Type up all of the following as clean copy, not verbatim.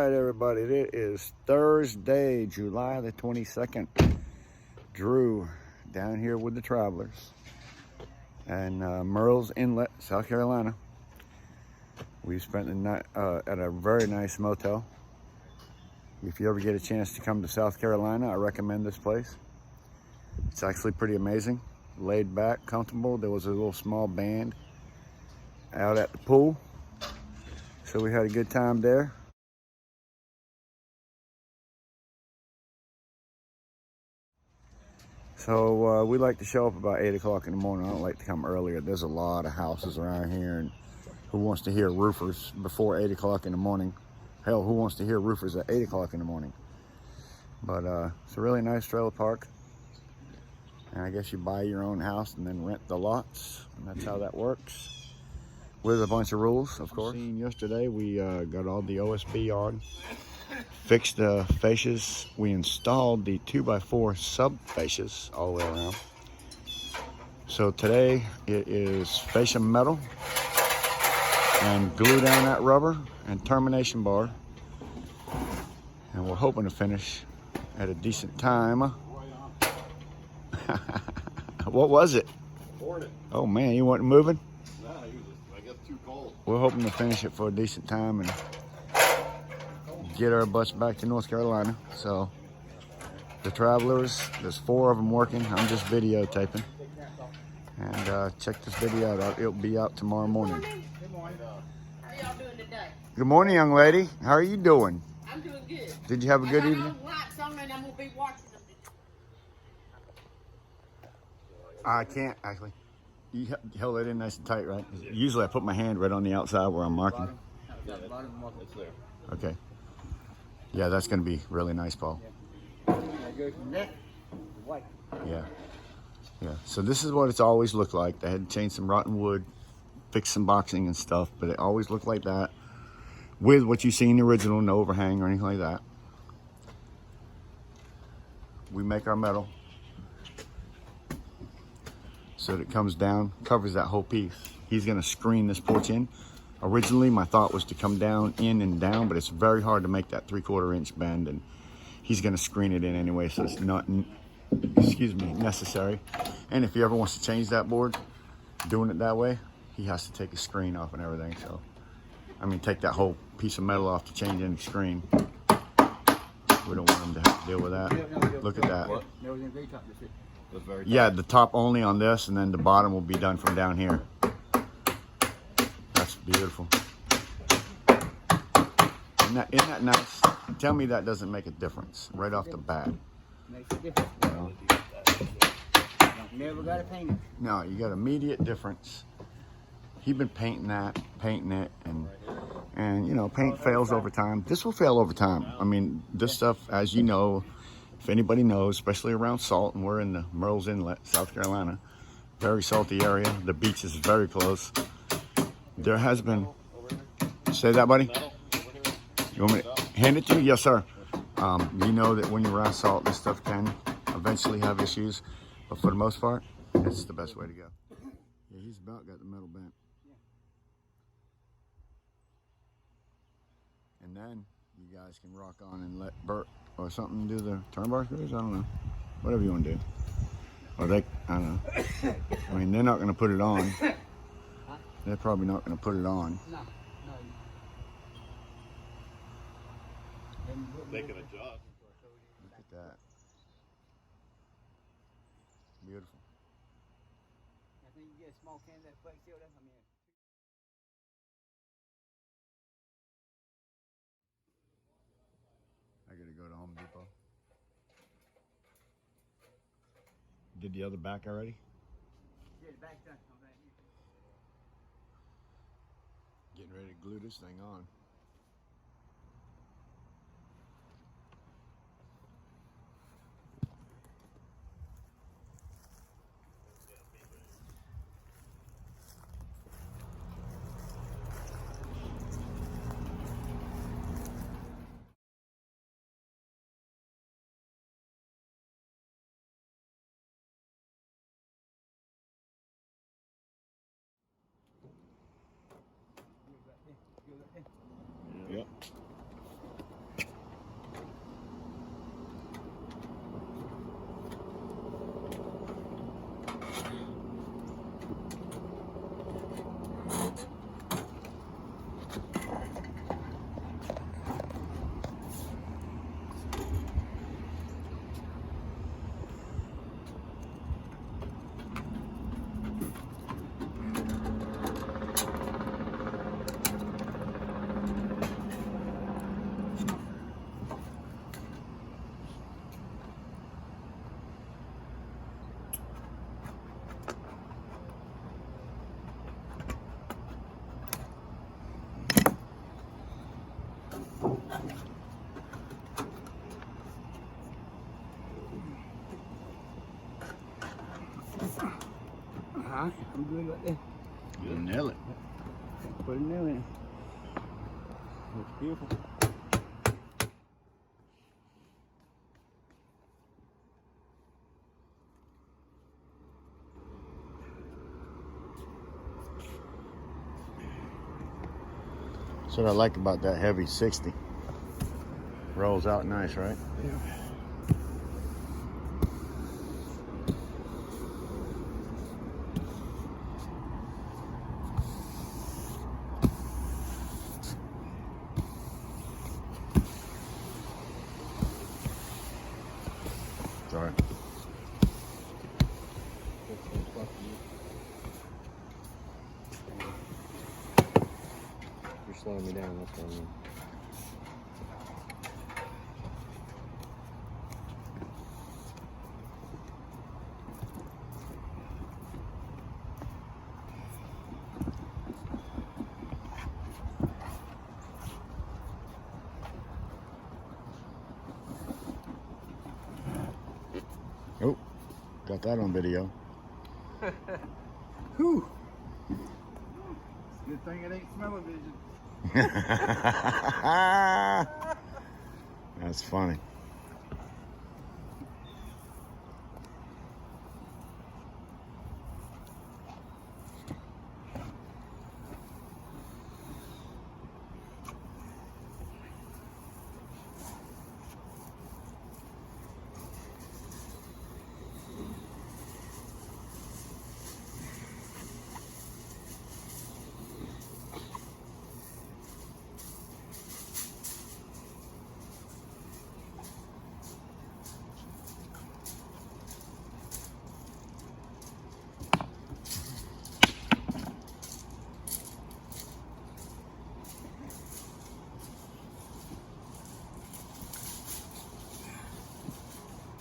right, everybody, it is Thursday, July the 22nd. Drew down here with the travelers and Murrells Inlet, South Carolina. We spent the night at a very nice motel. If you ever get a chance to come to South Carolina, I recommend this place. It's actually pretty amazing, laid back, comfortable. There was a little small band out at the pool, so we had a good time there. So we like to show up about 8 o'clock in the morning. I don't like to come earlier. There's a lot of houses around here, and who wants to hear roofers before 8 o'clock in the morning? Hell, who wants to hear roofers at 8 o'clock in the morning? But it's a really nice trailer park. And I guess you buy your own house and then rent the lots, and that's how that works. With a bunch of rules, of course. Yesterday we got all the OSB on, fixed the fascias. We installed the 2x4 sub fascias all the way around. So today it is fascia metal and glue down that rubber and termination bar. And we're hoping to finish at a decent time. What was it? Hornet. Oh man, you weren't moving? No, I guess too cold. We're hoping to finish it for a decent time and get our butts back to North Carolina. So the travelers, there's 4 of them working. I'm just videotaping. And check this video out. It'll be out tomorrow morning. Good morning. How y'all doing today? Good morning, young lady. How are you doing? I'm doing good. Did you have a good evening? I got lights on and I'm gonna be watching them. I can't actually. You held that in nice and tight, right? Usually I put my hand right on the outside where I'm marking. It's there. Okay. Yeah, that's going to be really nice, Paul. Yeah. Yeah. So this is what it's always looked like. They had to change some rotten wood, fix some boxing and stuff, but it always looked like that. With what you see in the original, no overhang or anything like that. We make our metal so that it comes down, covers that whole piece. He's going to screen this porch in. Originally, my thought was to come down, in and down, but it's very hard to make that 3/4 inch bend, and he's going to screen it in anyway, so it's not, necessary. And if he ever wants to change that board, doing it that way, he has to take a screen off and everything. So, I mean, take that whole piece of metal off to change any screen. We don't want him to have to deal with that. Look at that. Yeah, the top only on this, and then the bottom will be done from down here. That's beautiful. Isn't that nice? Tell me that doesn't make a difference right off the bat. Makes a difference. You know? Never got to paint it. No, you got immediate difference. He's been painting it, and you know, paint fails over time. This will fail over time. I mean, this stuff, as you know, if anybody knows, especially around salt, and we're in the Murrells Inlet, South Carolina, very salty area. The beach is very close. There has been, say that, buddy? You want me to hand it to you? Yes, sir. You know that when you're around salt, this stuff can eventually have issues, but for the most part, it's the best way to go. Yeah, he's about got the metal bent. And then you guys can rock on and let Bert or something do the turn bar screws. I don't know. Whatever you want to do. Or they, I don't know. I mean, they're not going to put it on. They're probably not going to put it on. No, They can adjust. Look at that. Beautiful. I think you get a small can of that flake seal. I got to go to Home Depot. Did the other back already? Yeah, the back's done. Getting ready to glue this thing on. Huh? I'm good right there. You nail it. Put a nail in it. Looks beautiful. That's what I like about that heavy 60. Rolls out nice, right? Yeah. Sorry. You're slowing me down, that's what I mean. Oh, got that on video. Whew. Good thing it ain't smell-o-vision. That's funny.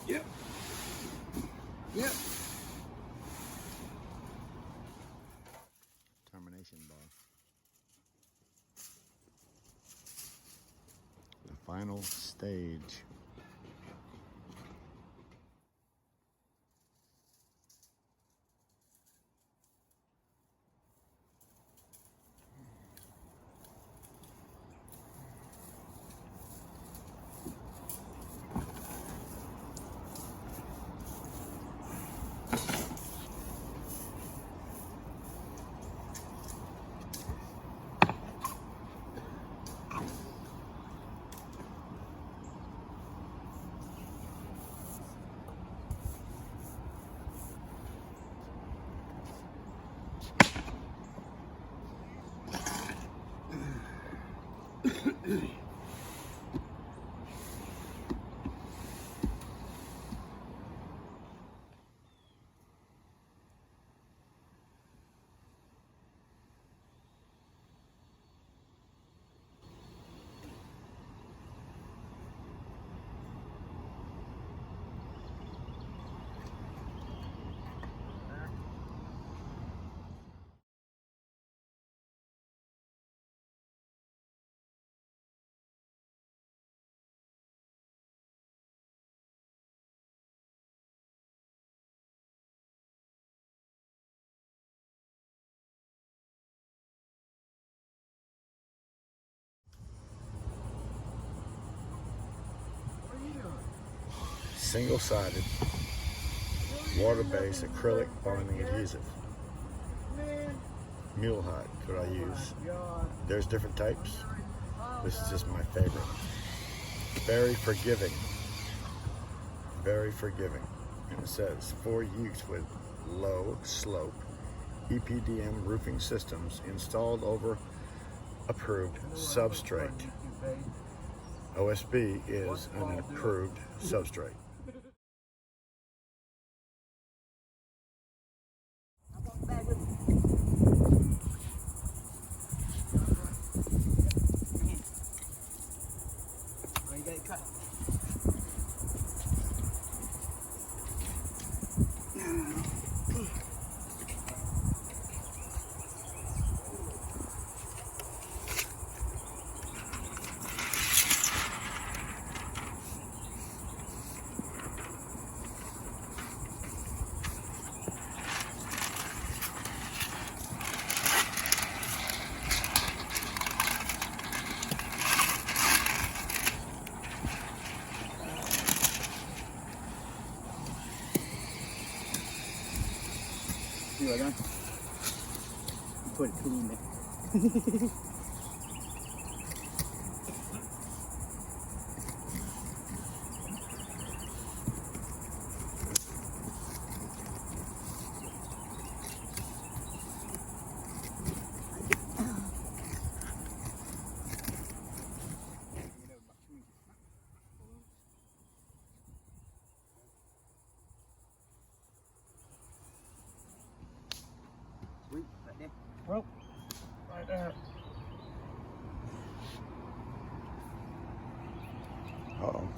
Yep. Yep. Termination bar. The final stage. Single-sided, water-based acrylic bonding adhesive. Mule hide could I use. There's different types. This is just my favorite. Very forgiving. Very forgiving. And it says, for use with low slope EPDM roofing systems installed over approved substrate. OSB is an approved substrate. Oh, you got it cut. see what I done? Put it clean there. Sweet, right there. Well, right there. Uh-oh.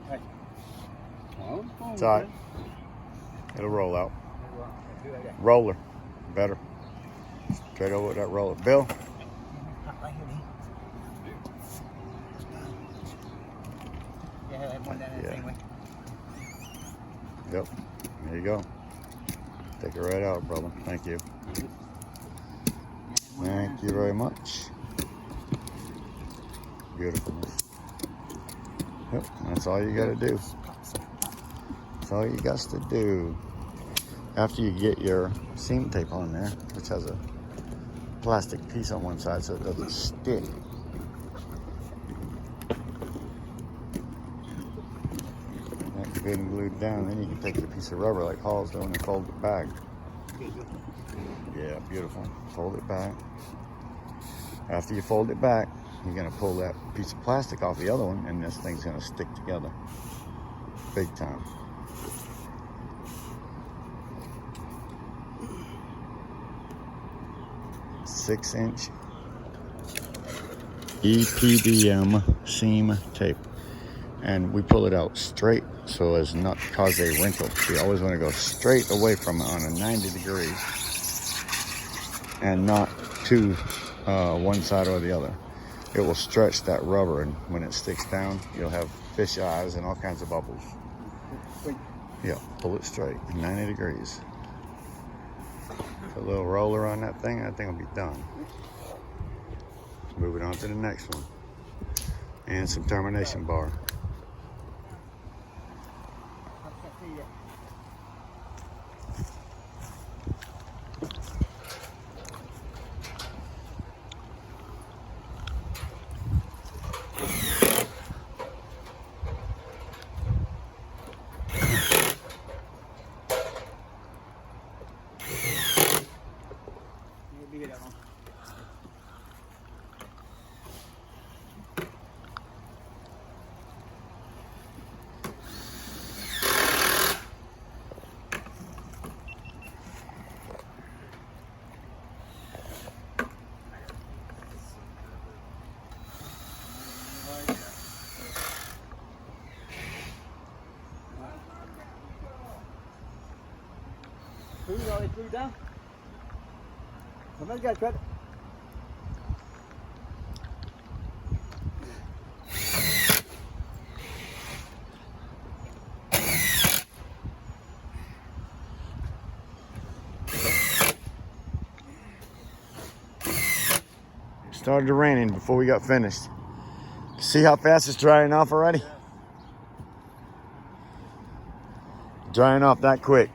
Hey. Oh, It's all right. It'll roll out. Do like that. Roller. Better. Straight over with that roller. Bill? Right here, yeah, I have one down there the Yeah. same way. Yep. There you go. Take it right out, brother. Thank you. Thank you very much. Beautifulness. Yep, that's all you gotta do. That's all you got to do. After you get your seam tape on there, which has a plastic piece on one side so it doesn't stick. That's good and glued down. Then you can take your piece of rubber like Hall's doing and fold it back. Yeah, beautiful. Fold it back. After you fold it back, you're gonna pull that piece of plastic off the other one and this thing's gonna stick together. Big time. Six-inch EPDM seam tape. And we pull it out straight so as not to cause a wrinkle. You always want to go straight away from it on a 90 degrees and not to one side or the other. It will stretch that rubber, and when it sticks down, you'll have fish eyes and all kinds of bubbles. Yeah, pull it straight, 90 degrees. Put a little roller on that thing, that thing will be done. Moving on to the next one. And some termination bar. Food, all this food down? Somebody's got to cut it. Started raining before we got finished. See how fast it's drying off already? Drying off that quick.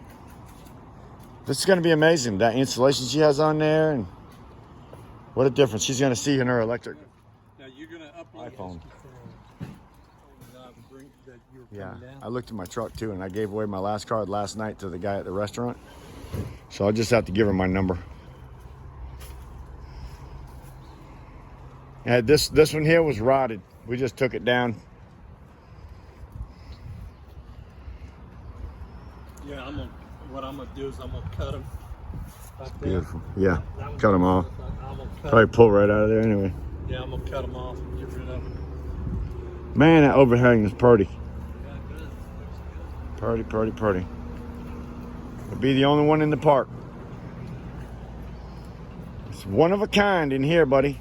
This is going to be amazing. That insulation she has on there, and what a difference she's going to see in her electric Now you're gonna upload iPhone. that you're Yeah, coming down. I looked at my truck too, and I gave away my last card last night to the guy at the restaurant. So I'll just have to give her my number. Yeah, this one here was rotted. We just took it down. Yeah, what I'm gonna do is I'm gonna cut them. Beautiful. Yeah, cut them off. I'm gonna cut Probably pull right out of there anyway. Yeah, I'm gonna cut them off and get rid of them. Man, that overhang is pretty. Yeah, good. Party, party, party. We'll be the only one in the park. It's one of a kind in here, buddy.